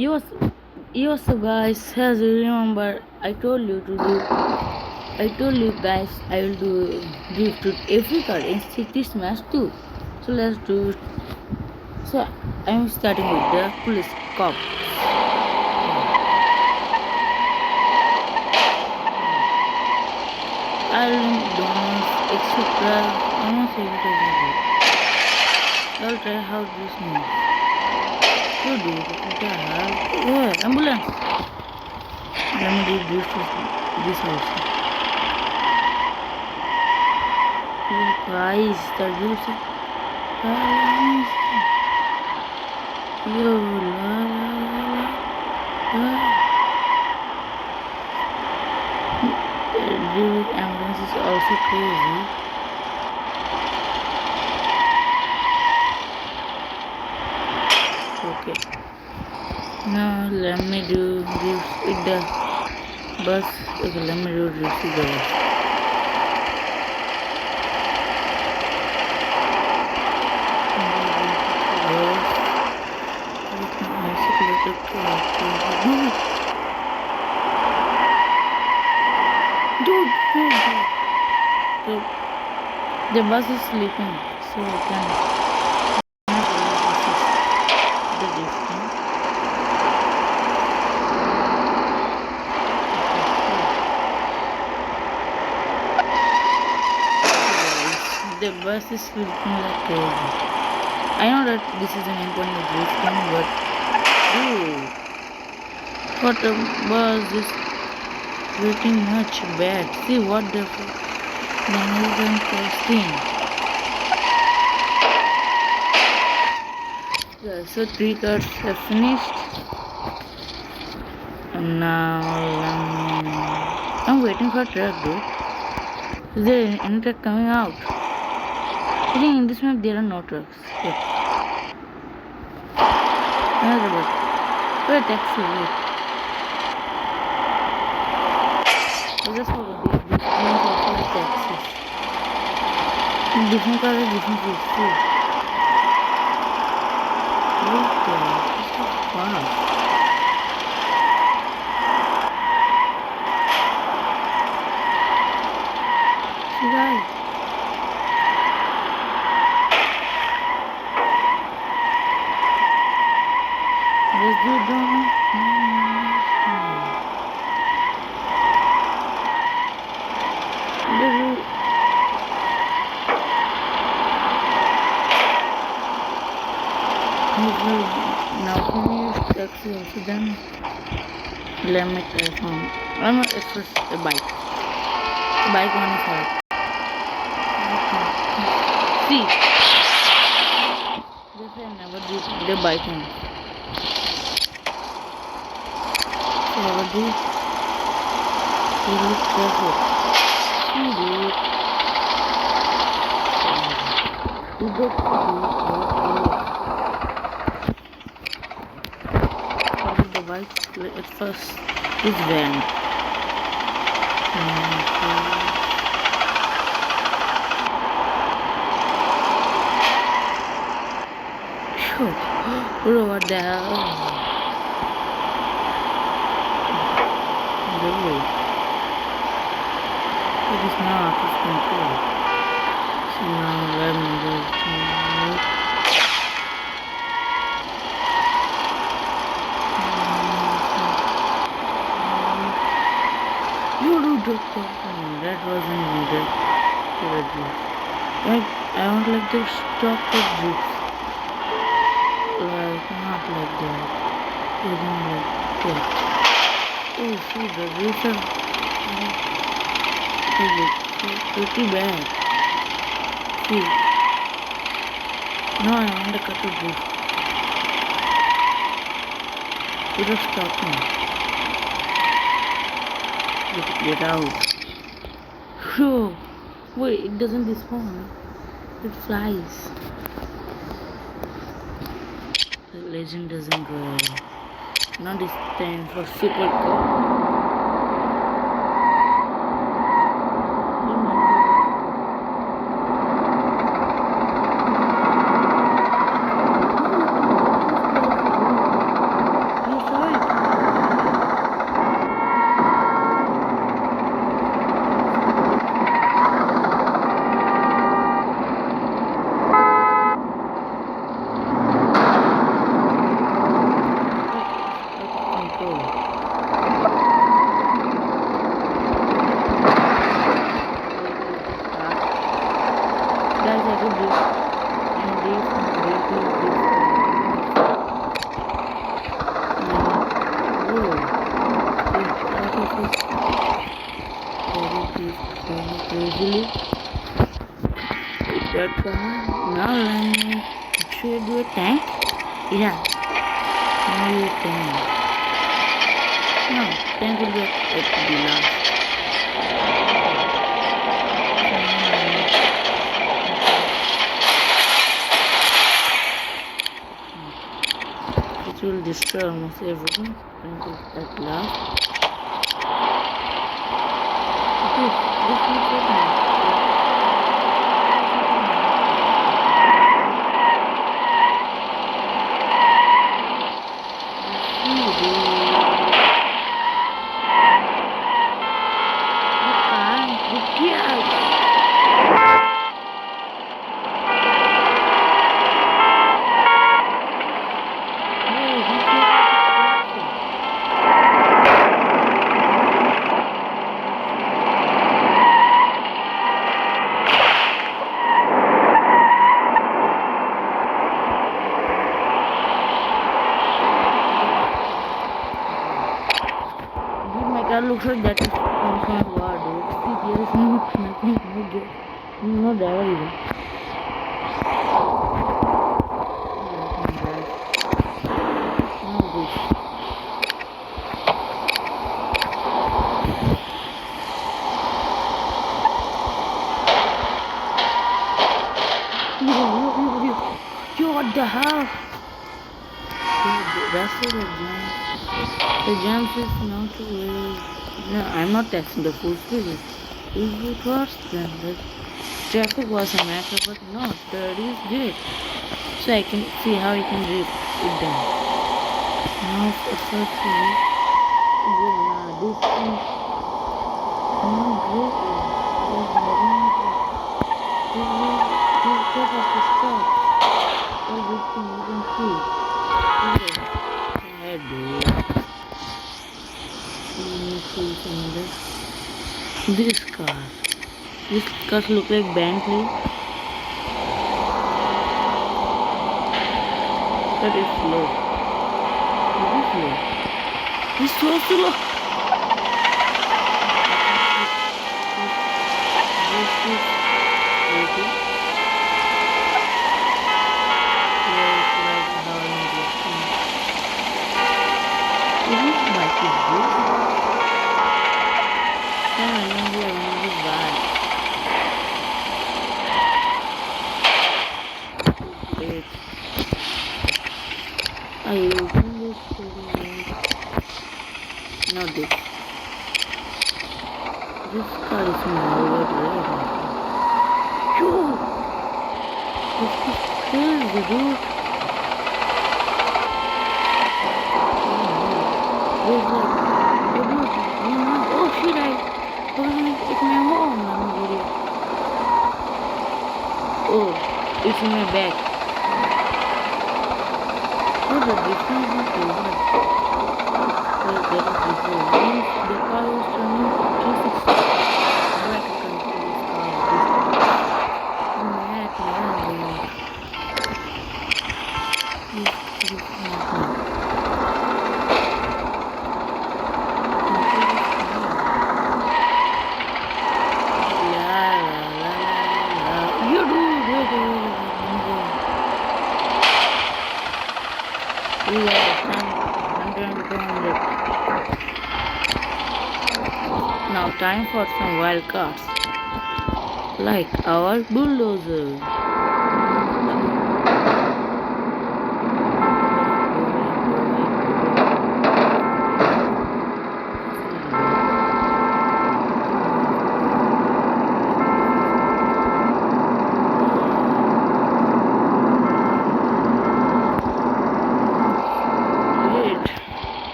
Yes, yes, so guys, as you remember, I told you guys I will do drift to every car in City Smash too. So let's do it. So I'm starting with the police cop. Ireland, donuts, etc. Almost everything. I'll try how this moves. You do it. Yeah, ambulance. Let me do this also. Guys, the juice. Yo, la la la. The ambulance is also crazy. Okay. Now let me do this with the bus. Okay, let me do this with the bus. Dude. The bus is sleeping, so I can not the distance. The bus is sleeping like crazy. I know that this is an important drifting, but dude, what the bus is pretty much bad. See what the American thing. Yeah, so 3 cards are finished. And now I'm waiting for a truck, dude. Is there any truck coming out? I think in this map there are no trucks. Yeah. Another bus. Wait, taxi, wait. I just forgot this means also like taxis. Different cars are different routes too. What the? This is so fast. See guys. Let's do it down. Now finish taxi also done. Let me try from. I'm first a bike. A bike one is hard. See. This I never did the bike one. So I will do. You look careful. You do it. You got to do it. The bike at first is van. Sure. What the hell? Really? It is not out of control. So now let me do it. That wasn't needed to reduce. I want like the stock of drips. Like not like that. Even like that. Oh see the drips are pretty bad. See. No, I want the cut of drift. It will stop me. Get out. Phew. Wait, it doesn't respawn. It flies. The legend doesn't go. Now this time for super car. Delete that car. Now let me should do a tank. Yeah, maybe a tank. No, tank will be at the last. It will destroy almost everything. Tank is at last. This looks like a that looks like that is some word. See, there is no driver even. No this. Yo, what the hell? That's what the jump. The jump is not really. No, I'm not testing the full speed. Is it worse than the traffic was a matter, but no, that is good. So I can see how you can read it down. Now for first thing, this is not great. This is of the stop. Everything you can see. Head. This car. This car look like Bentley. That is slow. This is slow. It's so slow. This bike is good. I open this not this. This car is more red. Yo! This is crazy, dude. Oh shit, I it's my home. Oh, it's in my bag. What the difference is that? That is before. The car was turning 360. Now I can control this car. Now time for some wild cards, like our bulldozer.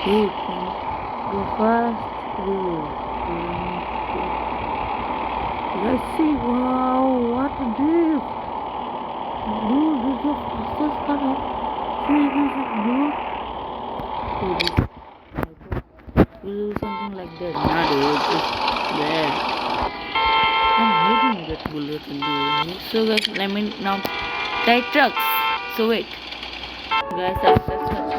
You can go fast through. Let's see. Wow, what a drift! Dude, this is the fastest car. See, this is good. We'll do something like that. Not it, it's bad. I'm hating that bullet in the So guys, let me now try trucks. So wait. Guys, after such a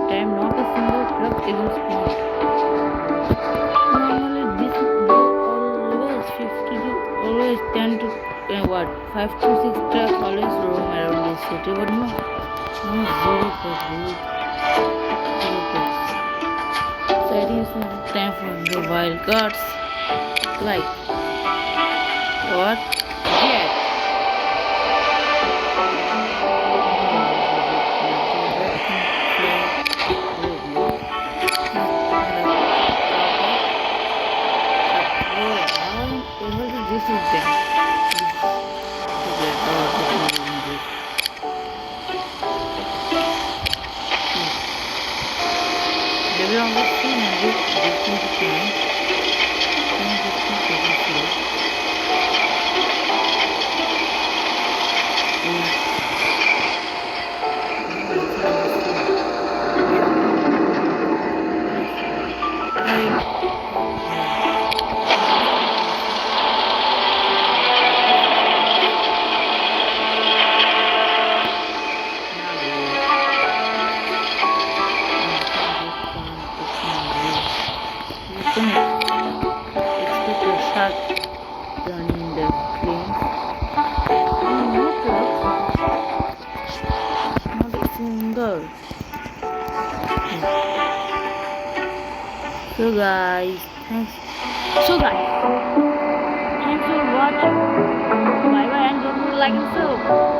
time, not a single truck even spawned. always 10 to 5 to 6 trucks always roam around this city, but no zero pet, zero pets. So I think it's time for the wild cards. Like what? Jet. This is them. They belong to 300 different plants. Expect a shark running the flames. Not a single. So guys, thanks. So guys, thanks for watching. Bye bye and don't like and sub.